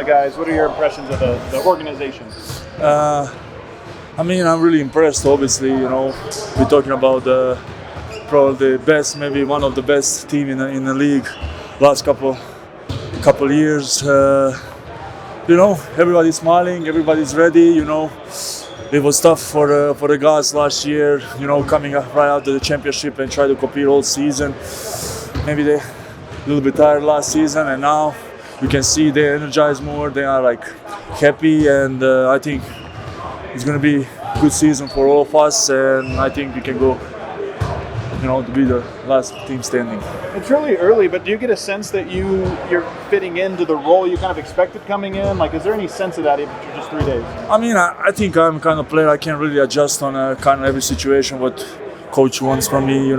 the guys? What are your impressions of the organization? I mean, I'm really impressed. Obviously, we're talking about probably the best, maybe one of the best team in the league last couple years. Everybody's smiling, everybody's ready. It was tough for the guys last year. Coming right after the championship and try to compete all season. Maybe they a little bit tired last season, and now you can see they're energized more. They are like happy, and I think it's going to be a good season for all of us, and I think we can go, to be the last team standing. It's really early, but do you get a sense that you're fitting into the role you kind of expected coming in? Like, is there any sense of that even after just 3 days? I mean, I think I'm the kind of player I can really adjust on kind of every situation what coach wants from me.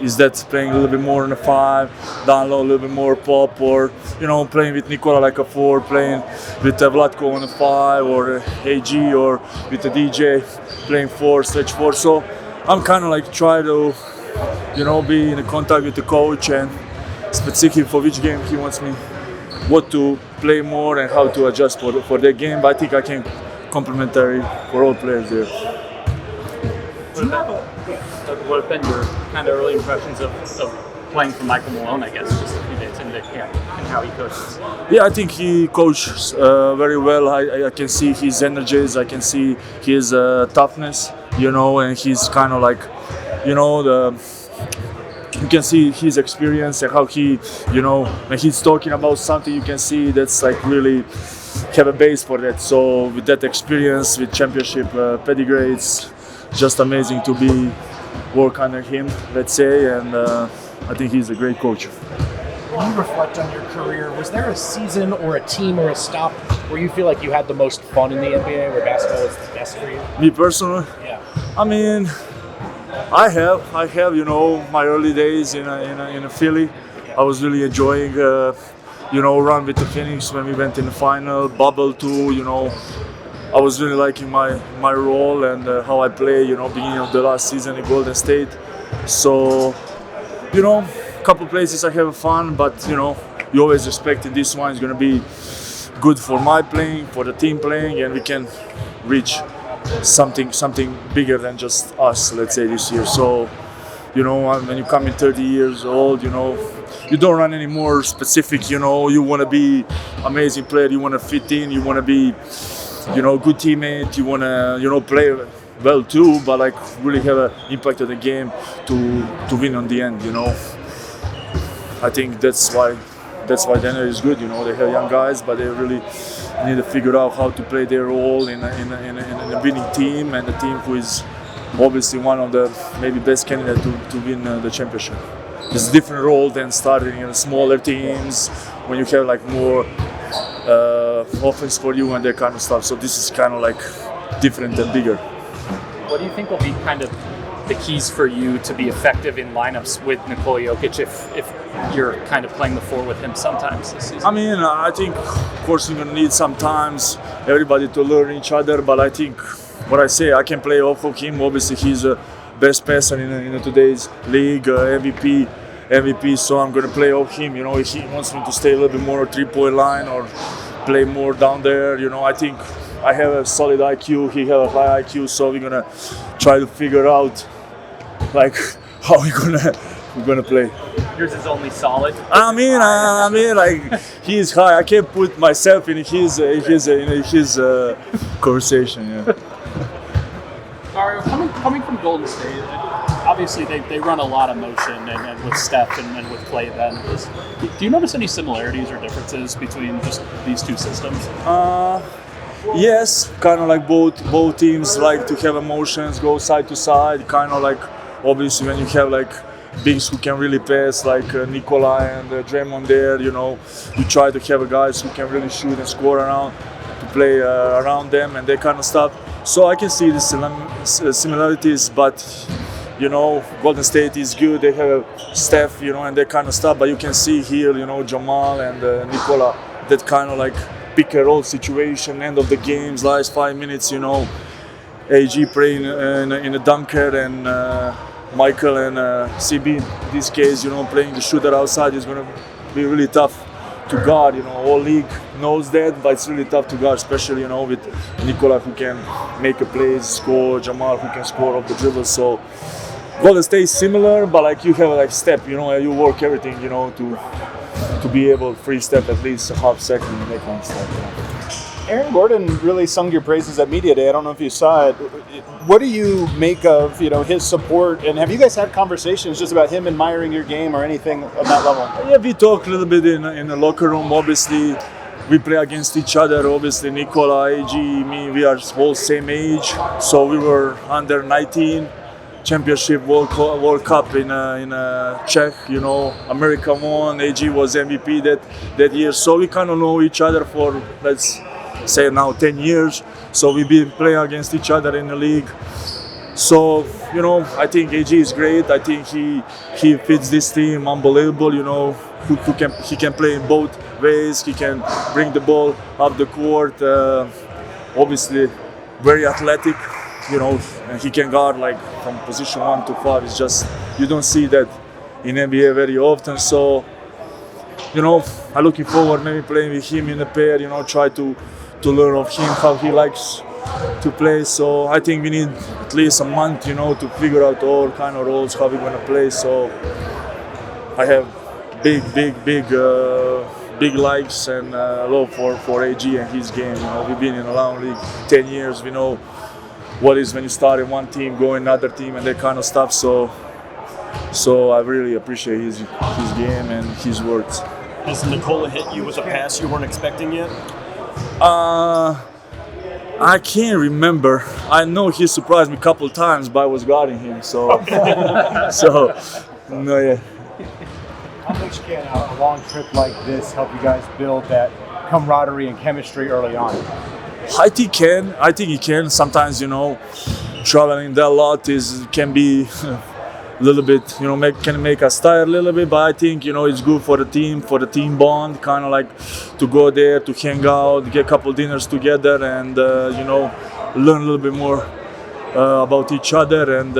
Is that playing a little bit more on a 5, down low, a little bit more pop, or playing with Nikola like a 4, playing with Vlatko on a 5, or AG, or with the DJ playing 4, stretch 4. So I'm kind of like try to be in contact with the coach and specifically for which game he wants me, what to play more and how to adjust for their game. But I think I can complementary for all players there. What have been your kind of early impressions of playing for Michael Malone, I guess, just a few days into camp and how he coaches? Yeah, I think he coaches very well. I can see his energies, I can see his toughness, and he's kind of like, you can see his experience and how he, when he's talking about something, you can see that's like really have a base for that. So with that experience, with championship pedigree, it's just amazing to be work under him, let's say, and I think he's a great coach. When you reflect on your career, was there a season or a team or a stop where you feel like you had the most fun in the NBA, where basketball is the best for you? Me personally? Yeah. I mean, I have, my early days in Philly. I was really enjoying, run with the Phoenix when we went in the final, bubble too, I was really liking my role and how I play, beginning of the last season in Golden State. So, a couple places I have fun, but, you always expect this one is going to be good for my playing, for the team playing, and we can reach something bigger than just us, let's say, this year. So, when you come in 30 years old, you don't run any more specific, you want to be amazing player, you want to fit in, you want to be, good teammate, you want to, play well too, but like really have an impact on the game to win on the end, I think that's why Denver is good, they have young guys, but they really need to figure out how to play their role in a winning team, and a team who is obviously one of the maybe best candidates to win the championship. It's a different role than starting in smaller teams when you have like more offense for you and that kind of stuff. So this is kind of like different and bigger. What do you think will be kind of the keys for you to be effective in lineups with Nikola Jokić if you're kind of playing the 4 with him sometimes this season? I mean, I think of course you're gonna need sometimes everybody to learn each other, but I think what I say, I can play off of him. Obviously he's the best passer in today's league, MVP, so I'm gonna play off him. If he wants me to stay a little bit more 3-point line or play more down there, I think I have a solid IQ, he have a high IQ, so we're gonna try to figure out like how we're gonna play. Yours is only solid. I mean, like he's high. I can't put myself in his conversation. Yeah. Dario, coming from Golden State, obviously they run a lot of motion and with Steph and with Clay. Then, do you notice any similarities or differences between just these two systems? Yes, kind of like both teams like to have emotions, go side to side. Kind of like obviously when you have like bigs who can really pass, like Nikola and Draymond there, you try to have guys who can really shoot and score around, to play around them and that kind of stuff. So I can see the similarities, but Golden State is good. They have Steph, and that kind of stuff. But you can see here, Jamal and Nikola, that kind of like pick and roll situation, end of the games, last 5 minutes, AG playing in a dunker and Michael and CB, in this case, playing the shooter outside is going to be really tough to guard. You know, all league knows that, but it's really tough to guard, especially, you know, with Nikola who can make a play, score, Jamal who can score off the dribble. So Golden State is similar, but like you have like step, you know, you work everything, you know, to be able free step at least a half second and make one step. You know. Aaron Gordon really sung your praises at Media Day. I don't know if you saw it. What do you make of, you know, his support? And have you guys had conversations just about him admiring your game or anything of that level? Yeah, we talk a little bit in the locker room. Obviously, we play against each other. Obviously, Nikola, AG, me, we are all same age. So we were under 19 championship World Cup in Czech. You know, America won. AG was MVP that year. So we kind of know each other for, let's say now 10 years. So we've been playing against each other in the league. So, you know, I think AG is great. I think he fits this team unbelievable. You know, he can play in both ways. He can bring the ball up the court. Obviously, very athletic. You know, and he can guard like from position 1 to 5. It's just you don't see that in NBA very often. So, you know, I'm looking forward maybe playing with him in a pair. You know, try to learn of him how he likes to play. So I think we need at least a month, you know, to figure out all kind of roles how we're gonna play. So I have big likes and love for AG and his game. You know, we've been in a long league 10 years. We know what is when you start in one team, go in another team, and that kind of stuff. So I really appreciate his game and his words. Has Nikola hit you with a pass you weren't expecting yet? I can't remember. I know he surprised me a couple of times, but I was guarding him. So, no, yeah. How much can a long trip like this help you guys build that camaraderie and chemistry early on? I think he can. Sometimes, you know, traveling that lot can be a little bit, you know, can make us tired a little bit. But I think, you know, it's good for the team bond, kind of like to go there, to hang out, get a couple dinners together, and you know, learn a little bit more about each other, and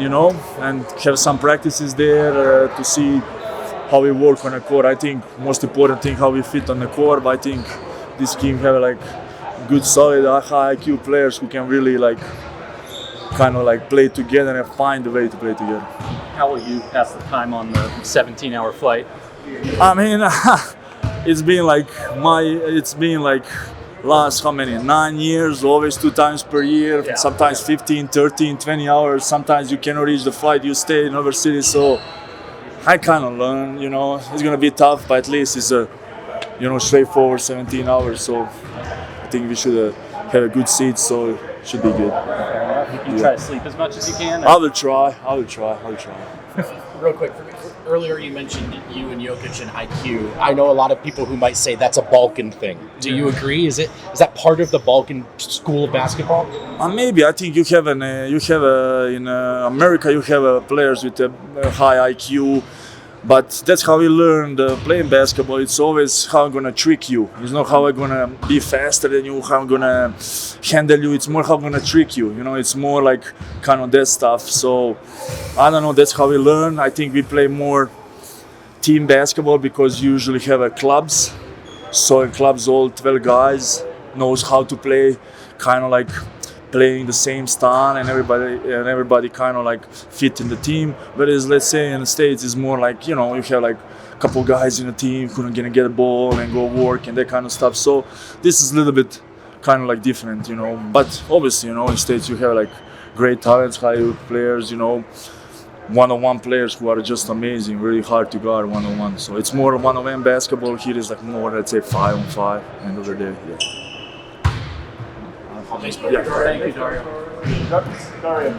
you know, and have some practices there to see how we work on the court. I think most important thing how we fit on the court. But I think this team have like good, solid, high IQ players who can really like kind of like play together and find a way to play together. How will you pass the time on the 17-hour flight? I mean, it's been like last how many 9 years, always 2 times per year. Yeah. Sometimes 15, 13, 20 hours. Sometimes you cannot reach the flight, you stay in other cities. So I kind of learn, you know, it's gonna be tough, but at least it's a, you know, straightforward 17 hours. So I think we should have a good seat, so it should be good. You try to sleep as much as you can? I will try. Real quick, earlier you mentioned you and Jokić and IQ. I know a lot of people who might say that's a Balkan thing. Do you agree? Is that part of the Balkan school of basketball? Maybe. I think in America you have players with a high IQ, but that's how we learn playing basketball. It's always how I'm gonna trick you. It's not how I'm gonna be faster than you, how I'm gonna handle you. It's more how I'm gonna trick you. You know, it's more like kind of that stuff. So I don't know. That's how we learn. I think we play more team basketball because you usually have clubs. So in clubs, all 12 guys knows how to play, kind of like playing the same style, and everybody kind of like fit in the team. Whereas let's say in the States it's more like, you know, you have like a couple guys in the team who are gonna get a ball and go work and that kind of stuff. So this is a little bit kind of like different, you know. But obviously, you know, in the States you have like great talents, high players, you know, one-on-one players who are just amazing, really hard to guard one-on-one. So it's more one-on-one basketball. Here is like more, let's say 5-on-5, and over there, yeah. Thank you, Dario. Dario.